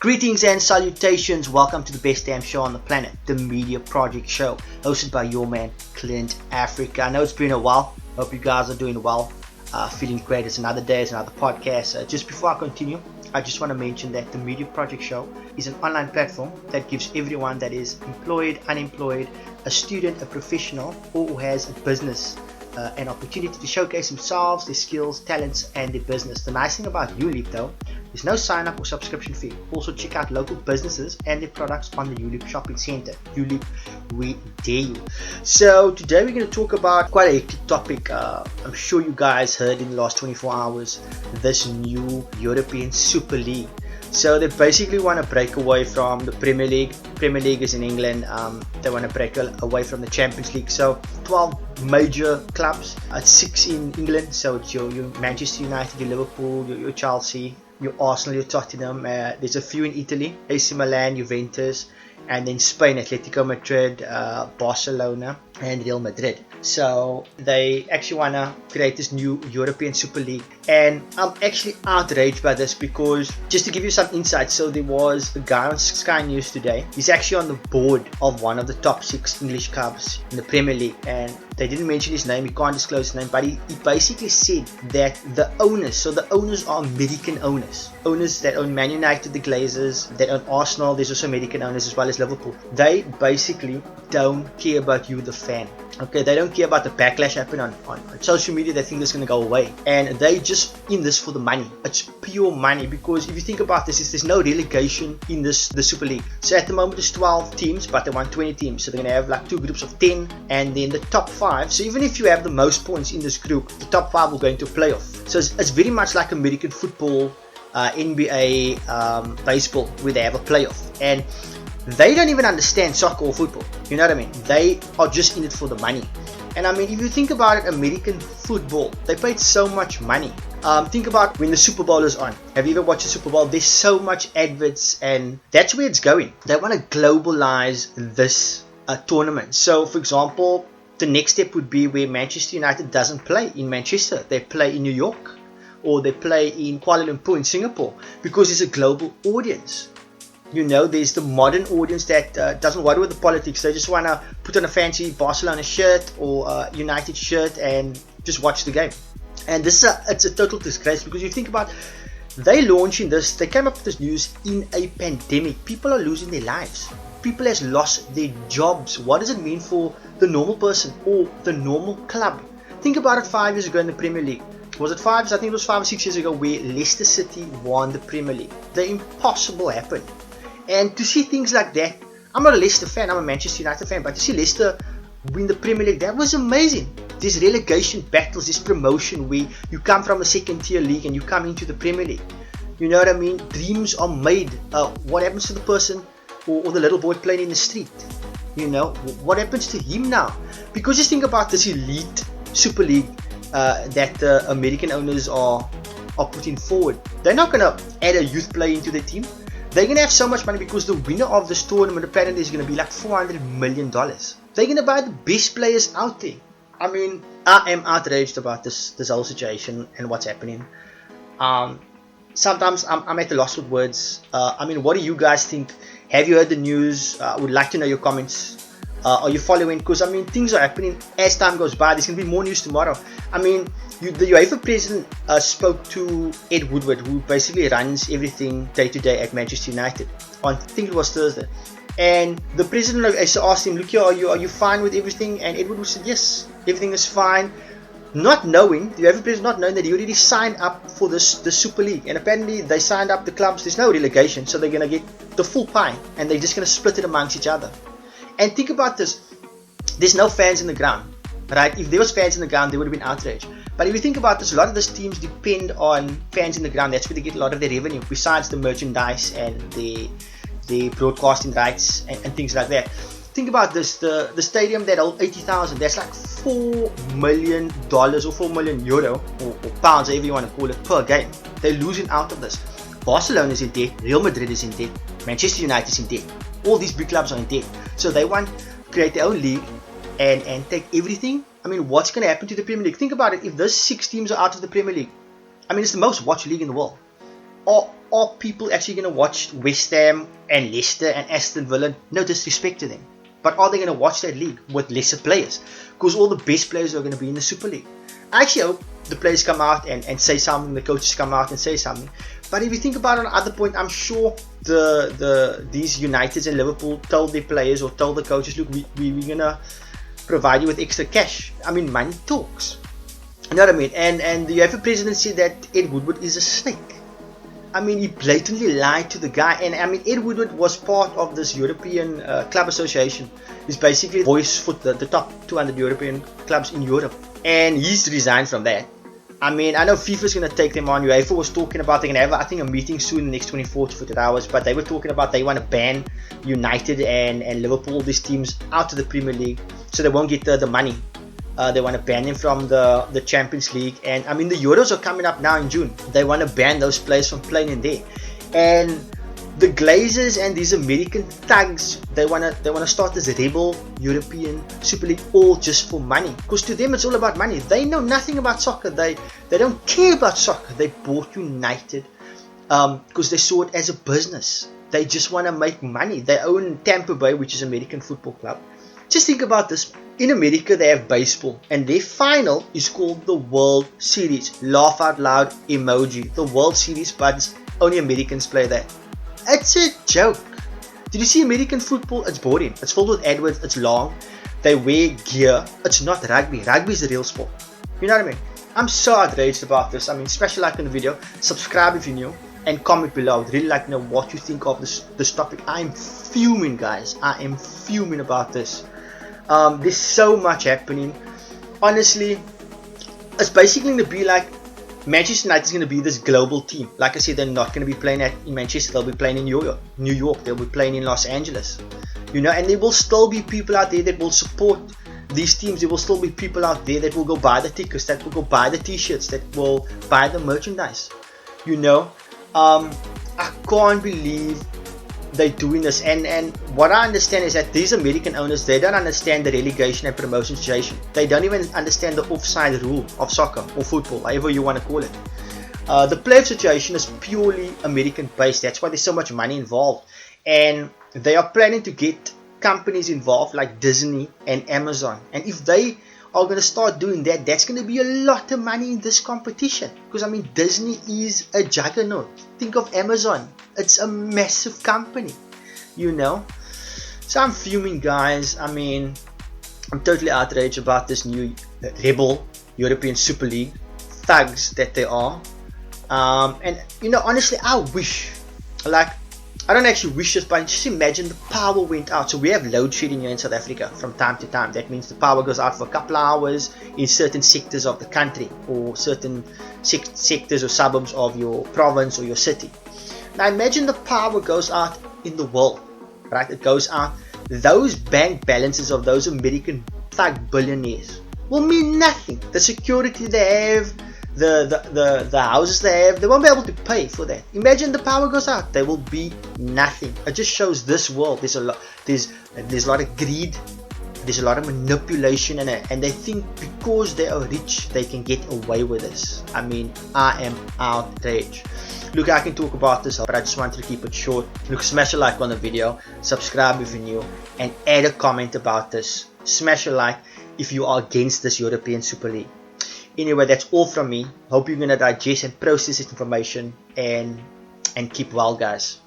Greetings and salutations. Welcome to the best damn show on the planet, the Media Project Show, hosted by your man, Clint Africa. I know it's been a while. Hope you guys are doing well. Feeling great. It's another day, it's another podcast. Just before I continue, I just want to mention that the Media Project Show is an online platform that gives everyone that is employed, unemployed, a student, a professional, or who has a business an opportunity to showcase themselves, their skills, talents, and their business. The nice thing about ULEAP though, there's no sign up or subscription fee. Also check out local businesses and their products on the ULEAP shopping center. ULEAP, we dare you. So today we're going to talk about quite a hectic topic. I'm sure you guys heard in the last 24 hours this new European Super League. So they basically want to break away from the Premier League. Premier League is in England. They want to break away from the Champions League. So 12 major clubs, 6 in England. So it's your Manchester United, your Liverpool, your Chelsea, your Arsenal, your Tottenham. There's a few in Italy, AC Milan, Juventus, and then Spain, Atletico Madrid, Barcelona, and Real Madrid. So they actually want to create this new European Super League, and I'm actually outraged by this because, just to give you some insight, so there was a guy on Sky News today. He's actually on the board of one of the top 6 English clubs in the Premier League, and they didn't mention his name, he can't disclose his name, but he basically said that the owners, so the owners are American owners that own Man United, the Glazers, that own Arsenal, there's also American owners as well as Liverpool. They basically don't care about you, the fan. Okay, they don't care about the backlash happening on social media. They think it's going to go away, and they just in this for the money. It's pure money, because if you think about this, there's no relegation in the Super League. So at the moment it's 12 teams, but they want 20 teams, so they're going to have like 2 groups of 10, and then the top 5. So even if you have the most points in this group, the top 5 will go into a playoff. So it's very much like American football, NBA, baseball, where they have a playoff, and they don't even understand soccer or football. You know what I mean? They are just in it for the money. And I mean, if you think about it, American football, they paid so much money. Think about when the Super Bowl is on. Have you ever watched the Super Bowl? There's so much adverts, and that's where it's going. They want to globalize this tournament. So, for example, the next step would be where Manchester United doesn't play in Manchester. They play in New York, or they play in Kuala Lumpur in Singapore, because there's a global audience. You know, there's the modern audience that doesn't worry with the politics. They just want to put on a fancy Barcelona shirt or United shirt and just watch the game. And this is it's a total disgrace, because you think about, they launching this, they came up with this news in a pandemic. People are losing their lives. People has lost their jobs. What does it mean for the normal person or the normal club? Think about it 5 years ago in the Premier League. Was it 5? I think it was 5 or 6 years ago where Leicester City won the Premier League. The impossible happened. And to see things like that, I'm not a Leicester fan, I'm a Manchester United fan, but to see Leicester win the Premier League, that was amazing. There's relegation battles, there's promotion where you come from a second tier league and you come into the Premier League. You know what I mean? Dreams are made. What happens to the person or the little boy playing in the street? You know, what happens to him now? Because just think about this elite Super League that the American owners are putting forward. They're not going to add a youth player into the team. They're going to have so much money, because the winner of this tournament apparently is going to be like $400 million. They're going to buy the best players out there. I mean, I am outraged about this whole situation and what's happening. Sometimes I'm at a loss with words. I mean, what do you guys think? Have you heard the news? I would like to know your comments. Are you following? Because I mean, things are happening as time goes by. There's going to be more news tomorrow. I mean, the UEFA president spoke to Ed Woodward, who basically runs everything day to day at Manchester United, on, I think it was Thursday. And the president asked him, look here, are you fine with everything? And Ed Woodward said, yes, everything is fine. Not knowing, the UEFA president not knowing that he already signed up for the Super League. And apparently they signed up the clubs, there's no relegation, so they're going to get the full pie, and they're just going to split it amongst each other. And think about this, there's no fans in the ground, right? If there was fans in the ground, they would have been outraged. But if you think about this, a lot of these teams depend on fans in the ground. That's where they get a lot of their revenue, besides the merchandise and the broadcasting rights and things like that. Think about this, the stadium that holds 80,000, that's like $4 million or 4 million euro or pounds, however you want to call it, per game. They're losing out of this. Barcelona is in debt, Real Madrid is in debt, Manchester United is in debt. All these big clubs are in debt. So they want to create their own league and take everything. I mean, what's going to happen to the Premier League? Think about it. If those 6 teams are out of the Premier League, I mean, it's the most watched league in the world. Are are people actually going to watch West Ham and Leicester and Aston Villa? No disrespect to them. But are they going to watch that league with lesser players? Because all the best players are going to be in the Super League. I actually hope the players come out and say something, the coaches come out and say something. But if you think about it on another point, I'm sure these Uniteds and Liverpool told their players or told the coaches, look, we're going to provide you with extra cash. I mean, money talks. You know what I mean? And the UEFA president said that Ed Woodward is a snake. I mean, he blatantly lied to the guy. And I mean, Ed Woodward was part of this European Club Association. He's basically voice for the top 200 European clubs in Europe. And he's resigned from that. I mean, I know FIFA's going to take them on. UEFA was talking about they're going to have, I think, a meeting soon in the next 24 to 48 hours. But they were talking about they want to ban United and Liverpool, these teams, out of the Premier League. So they won't get the money. They want to ban them from the Champions League. And I mean, the Euros are coming up now in June. They want to ban those players from playing in there. And the Glazers and these American thugs, they wanna start this rebel European Super League all just for money. Because to them it's all about money. They know nothing about soccer. They don't care about soccer. They bought United because they saw it as a business. They just want to make money. They own Tampa Bay, which is an American football club. Just think about this. In America they have baseball and their final is called the World Series. Laugh out loud emoji. The World Series, but it's only Americans play that. It's a joke. Did you see American football? It's boring. It's filled with AdWords. It's long. They wear gear. It's not rugby. Rugby is the real sport. You know what I mean? I'm so outraged about this. I mean, smash a like on the video, subscribe if you're new, and comment below. I'd really like to know what you think of this topic. I'm fuming, guys. I am fuming about this. There's so much happening. Honestly, it's basically going to be like Manchester United is going to be this global team. Like I said, they're not going to be playing in Manchester. They'll be playing in New York. They'll be playing in Los Angeles. You know, and there will still be people out there that will support these teams. There will still be people out there that will go buy the tickets, that will go buy the t-shirts, that will buy the merchandise. You know, I can't believe they're doing this. And what I understand is that these American owners, they don't understand the relegation and promotion situation. They don't even understand the offside rule of soccer or football, however you want to call it. The playoff situation is purely American based. That's why there's so much money involved. And they are planning to get companies involved like Disney and Amazon. And if they are going to start doing that, that's going to be a lot of money in this competition. Because I mean, Disney is a juggernaut. Think of Amazon. It's a massive company, you know. So I'm fuming, guys. I mean, I'm totally outraged about this new rebel European Super League. Thugs that they are. And you know, honestly, I wish, like, I don't actually wish this, but just imagine the power went out. So we have load shedding here in South Africa from time to time. That means the power goes out for a couple of hours in certain sectors of the country, or certain sectors or suburbs of your province or your city. Now imagine the power goes out in the world, right? It goes out. Those bank balances of those American thug billionaires will mean nothing. The security they have, the houses they have, they won't be able to pay for that. Imagine the power goes out, there will be nothing. It just shows this world there's a lot of greed, there's a lot of manipulation, and they think because they are rich they can get away with this. I mean, I am outraged. Look, I can talk about this, but I just wanted to keep it short. Look, smash a like on the video, subscribe if you're new, and add a comment about this. Smash a like if you are against this European Super League. Anyway, that's all from me. Hope you're going to digest and process this information and keep well, guys.